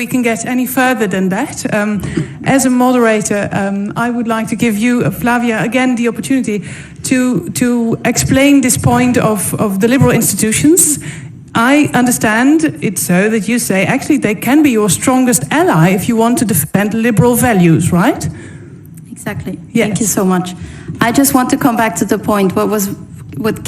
we can get any further than that. As a moderator, I would like to give you, Flavia, again the opportunity to explain this point of the liberal institutions. I understand it so that you say actually they can be your strongest ally if you want to defend liberal values, right? Exactly. Yes. Thank you so much. I just want to come back to the point. What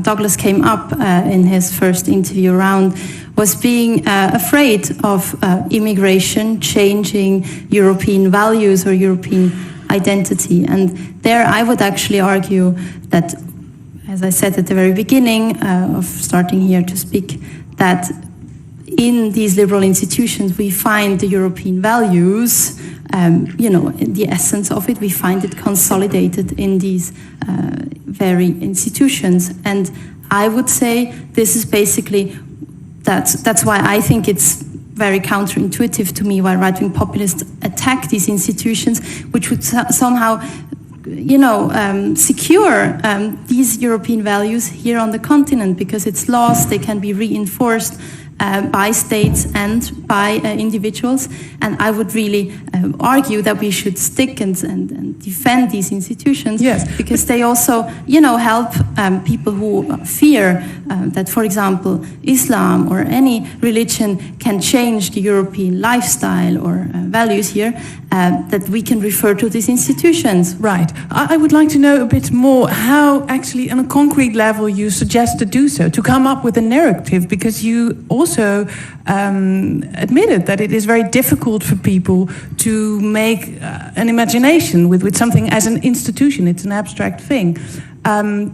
Douglas came up in his first interview round was being afraid of immigration changing European values or European identity. And there I would actually argue that, as I said at the very beginning of starting here to speak, that in these liberal institutions we find the European values, the essence of it, we find it consolidated in these very institutions. And I would say this is basically, that's why I think it's very counterintuitive to me why right-wing populists attack these institutions, which would somehow secure these European values here on the continent, because it's laws, they can be reinforced by states and by individuals. And I would really argue that we should stick and defend these institutions, yes, because they also, help people who fear that, for example, Islam or any religion can change the European lifestyle or values here, that we can refer to these institutions. Right. I would like to know a bit more how actually on a concrete level you suggest to do so, to come up with a narrative, because you also admitted that it is very difficult for people to make an imagination with something as an institution. It's an abstract thing.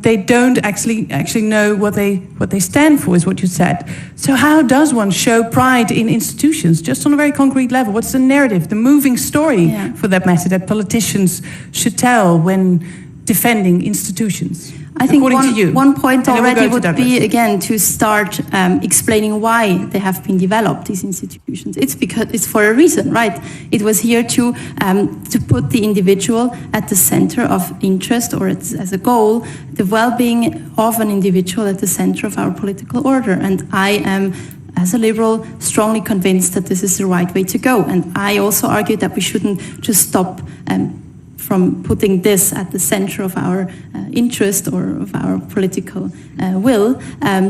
They don't actually know what they stand for, is what you said. So how does one show pride in institutions, just on a very concrete level? What's the narrative, the moving story, for that matter, that politicians should tell when defending institutions? I think one point already would be, again, to start explaining why they have been developed, these institutions. It's because it's for a reason, right? It was here to put the individual at the center of interest, or as a goal, the well-being of an individual at the center of our political order. And I am, as a liberal, strongly convinced that this is the right way to go. And I also argue that we shouldn't just stop from putting this at the center of our interest or of our political will,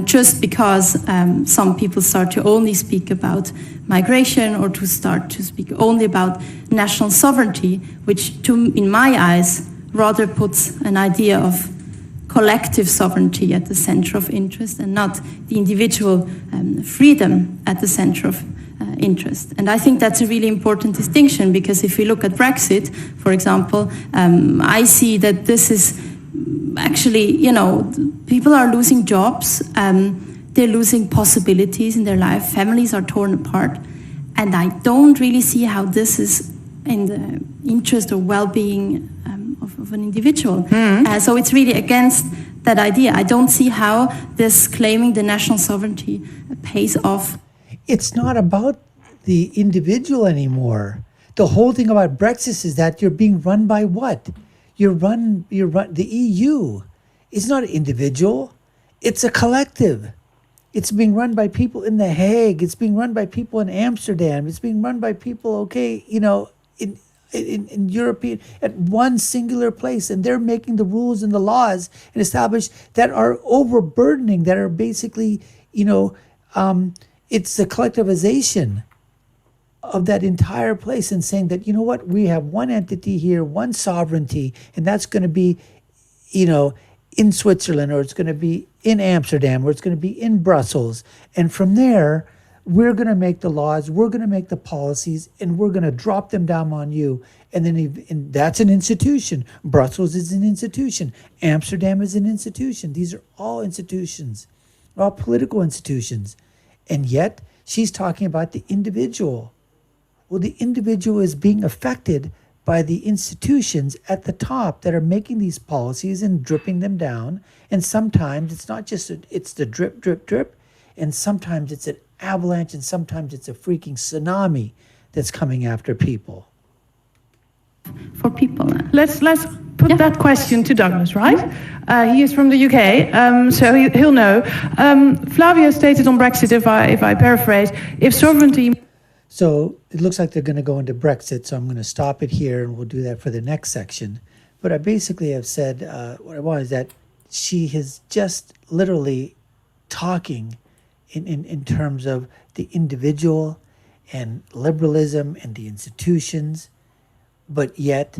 just because some people start to only speak about migration or to start to speak only about national sovereignty, which, in my eyes, rather puts an idea of collective sovereignty at the center of interest and not the individual freedom at the center of interest. And I think that's a really important distinction, because if we look at Brexit, for example, I see that this is actually, people are losing jobs, they're losing possibilities in their life, families are torn apart, and I don't really see how this is in the interest or well-being of an individual. So it's really against that idea. I don't see how this claiming the national sovereignty pays off. It's not about the individual anymore. The whole thing about Brexit is that you're being run by what? You're run the EU. It's not an individual. It's a collective. It's being run by people in The Hague. It's being run by people in Amsterdam. It's being run by people, in European, at one singular place, and they're making the rules and the laws and establish that are overburdening, that are basically, it's the collectivization of that entire place, and saying that, we have one entity here, one sovereignty, and that's going to be, in Switzerland, or it's going to be in Amsterdam, or it's going to be in Brussels. And from there, we're going to make the laws, we're going to make the policies, and we're going to drop them down on you. And then that's an institution. Brussels is an institution. Amsterdam is an institution. These are all institutions, all political institutions. And yet, she's talking about the individual. Well, the individual is being affected by the institutions at the top that are making these policies and dripping them down. And sometimes it's not just, it's the drip, drip, drip. And sometimes it's an avalanche, and sometimes it's a freaking tsunami that's coming after people. For people. Let's put that question to Douglas, right? He is from the UK, so he'll know. Flavia stated on Brexit, if I paraphrase, if sovereignty... So it looks like they're going to go into Brexit, so I'm going to stop it here, and we'll do that for the next section. But I basically have said what I want is that she is just literally talking in terms of the individual and liberalism and the institutions, but yet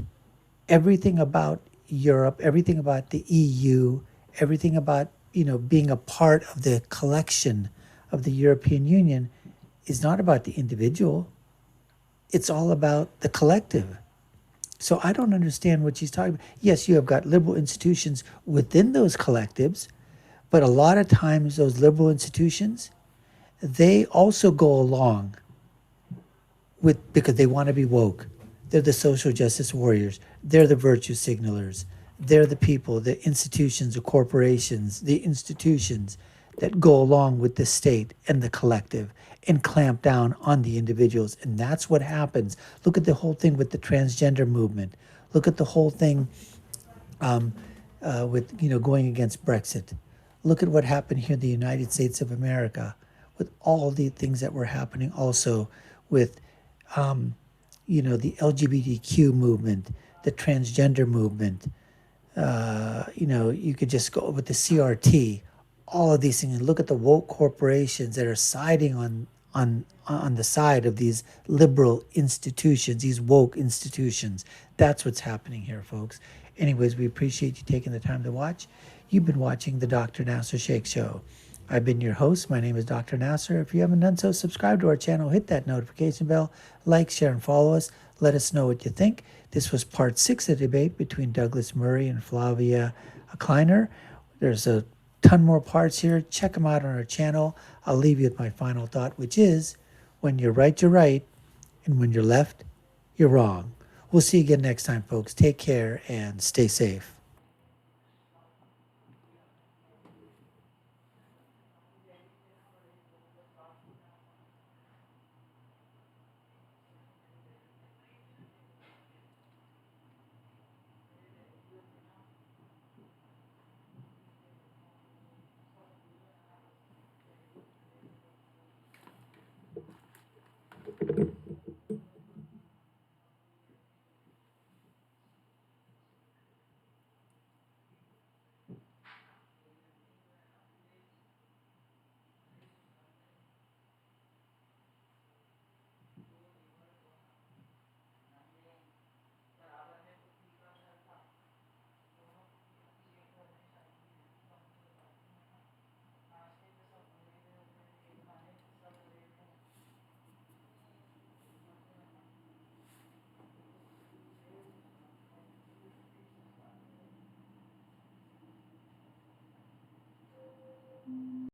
everything about Europe, everything about the EU, everything about, being a part of the collection of the European Union is not about the individual. It's all about the collective. So I don't understand what she's talking about. Yes, you have got liberal institutions within those collectives, but a lot of times those liberal institutions, they also go along because they want to be woke. They're the social justice warriors. They're the virtue signalers. They're the people, the institutions, the corporations, the institutions that go along with the state and the collective and clamp down on the individuals. And that's what happens. Look at the whole thing with the transgender movement. Look at the whole thing with, going against Brexit. Look at what happened here in the United States of America with all the things that were happening also with, the LGBTQ movement, the transgender movement. You could just go with the CRT, all of these things, and look at the woke corporations that are siding on the side of these liberal institutions, these woke institutions. That's what's happening here, folks. Anyways, we appreciate you taking the time to watch. You've been watching the Dr. Nasir Shaikh Show. I've been your host. My name is Dr. Nasir. If you haven't done so, subscribe to our channel, hit that notification bell, like, share, and follow us. Let us know what you think. This was part 6 of the debate between Douglas Murray and Flavia Kleiner. There's a ton more parts here. Check them out on our channel. I'll leave you with my final thought, which is, when you're right, you're right, and when you're left, you're wrong. We'll see you again next time, folks. Take care and stay safe.